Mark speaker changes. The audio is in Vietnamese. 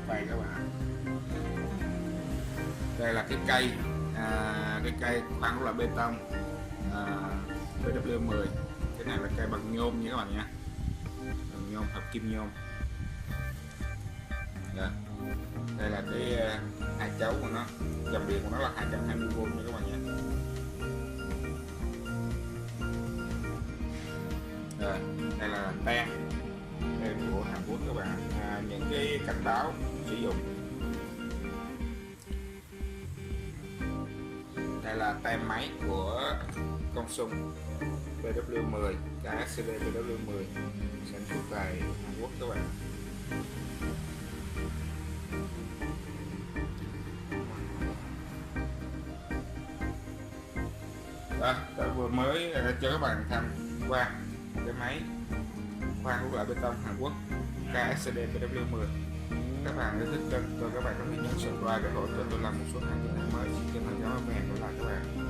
Speaker 1: quay các bạn. Đây là cái cây khoan là bê tông PW10. Cái này là cây bằng nhôm nha các bạn nha, bằng nhôm, hợp kim nhôm. Đây là cái hai chấu của nó, dòng điện của nó là 220V nha các bạn nha. Rồi, đây là tem của Hàn Quốc các bạn, những cái cảnh báo sử dụng. Đây là tem máy của con sung PW10, KSCD PW10 sản xuất tại Hàn Quốc các bạn. Đó, tôi vừa mới cho các bạn tham quan cái máy khoan hút lại bê tông Hàn Quốc KSCD PW10. Các bạn nếu thích kênh tôi, các bạn có thể nhấn subscribe để hỗ trợ tôi làm một số hàng mới. Xin chân thành cảm ơn các bạn.